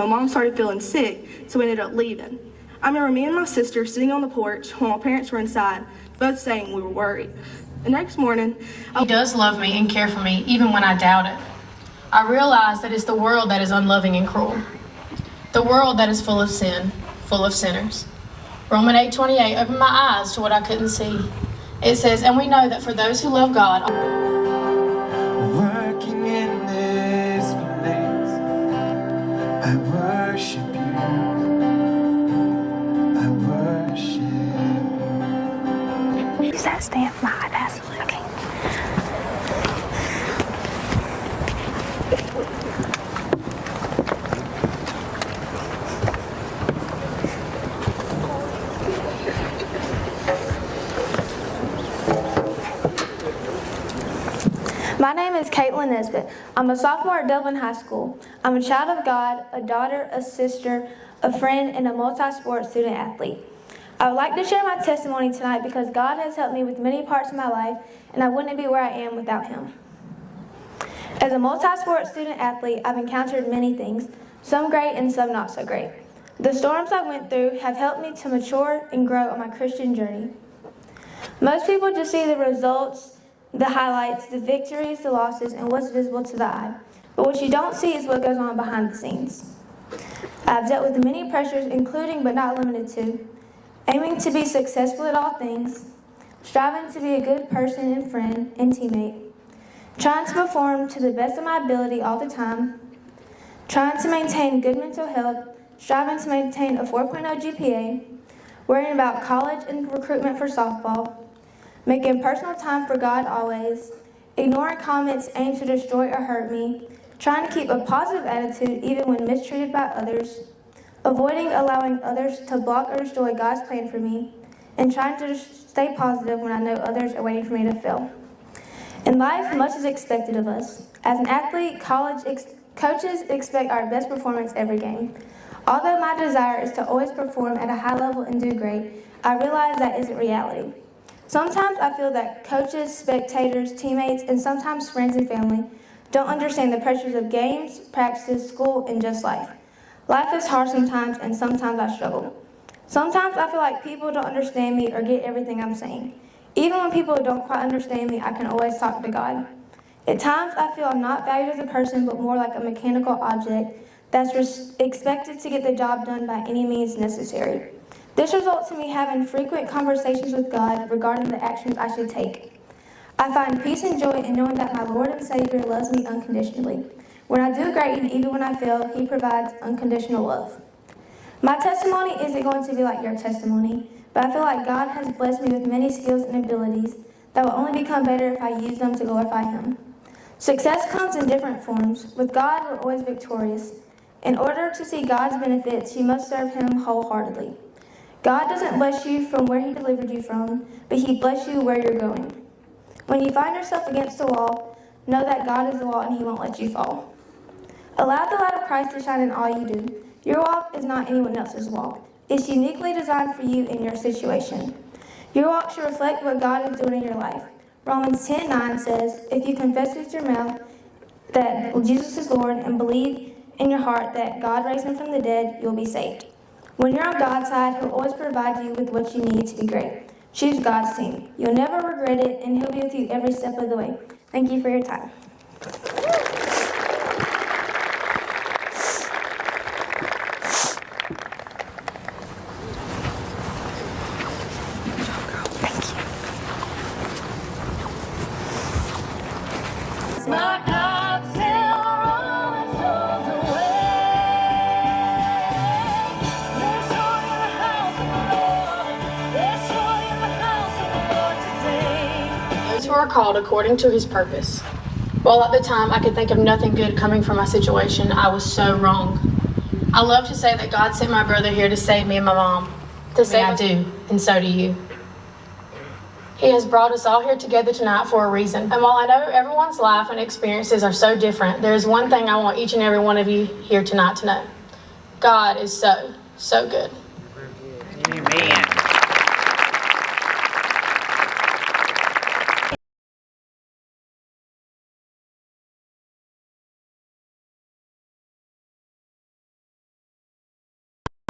My mom started feeling sick, so we ended up leaving. I remember me and my sister sitting on the porch while my parents were inside, both saying we were worried. The next morning, He does love me and care for me, even when I doubt it. I realize that it's the world that is unloving and cruel. The world that is full of sin, full of sinners. Romans 8:28 opened my eyes to what I couldn't see. It says, and we know that for those who love God, working in this place, I worship you. I worship you. Does that stand? My iPad's okay. My name is Caitlin Nesbitt. I'm a sophomore at Dublin High School. I'm a child of God, a daughter, a sister, a friend, and a multi-sport student athlete. I would like to share my testimony tonight because God has helped me with many parts of my life, and I wouldn't be where I am without Him. As a multi-sport student athlete, I've encountered many things, some great and some not so great. The storms I went through have helped me to mature and grow on my Christian journey. Most people just see the results, the highlights, the victories, the losses, and what's visible to the eye. But what you don't see is what goes on behind the scenes. I've dealt with many pressures, including but not limited to aiming to be successful at all things, striving to be a good person and friend and teammate, trying to perform to the best of my ability all the time, trying to maintain good mental health, striving to maintain a 4.0 GPA, worrying about college and recruitment for softball, making personal time for God always, ignoring comments aimed to destroy or hurt me, trying to keep a positive attitude even when mistreated by others, avoiding allowing others to block or destroy God's plan for me, and trying to stay positive when I know others are waiting for me to fail. In life, much is expected of us. As an athlete, coaches expect our best performance every game. Although my desire is to always perform at a high level and do great, I realize that isn't reality. Sometimes I feel that coaches, spectators, teammates, and sometimes friends and family don't understand the pressures of games, practices, school, and just life. Life is hard sometimes, and sometimes I struggle. Sometimes I feel like people don't understand me or get everything I'm saying. Even when people don't quite understand me, I can always talk to God. At times I feel I'm not valued as a person, but more like a mechanical object that's expected to get the job done by any means necessary. This results in me having frequent conversations with God regarding the actions I should take. I find peace and joy in knowing that my Lord and Savior loves me unconditionally. When I do great and even when I fail, He provides unconditional love. My testimony isn't going to be like your testimony, but I feel like God has blessed me with many skills and abilities that will only become better if I use them to glorify Him. Success comes in different forms. With God, we're always victorious. In order to see God's benefits, you must serve Him wholeheartedly. God doesn't bless you from where He delivered you from, but He bless you where you're going. When you find yourself against the wall, know that God is the wall and He won't let you fall. Allow the light of Christ to shine in all you do. Your walk is not anyone else's walk. It's uniquely designed for you in your situation. Your walk should reflect what God is doing in your life. Romans 10:9 says, if you confess with your mouth that Jesus is Lord and believe in your heart that God raised Him from the dead, you'll be saved. When you're on God's side, He'll always provide you with what you need to be great. Choose God's team. You'll never regret it, and He'll be with you every step of the way. Thank you for your time. who are called according to His purpose. While at the time I could think of nothing good coming from my situation, I was so wrong. I love to say that God sent my brother here to save me and my mom. To save I do, and so do you. He has brought us all here together tonight for a reason. And while I know everyone's life and experiences are so different, there is one thing I want each and every one of you here tonight to know. God is so, so good. Amen.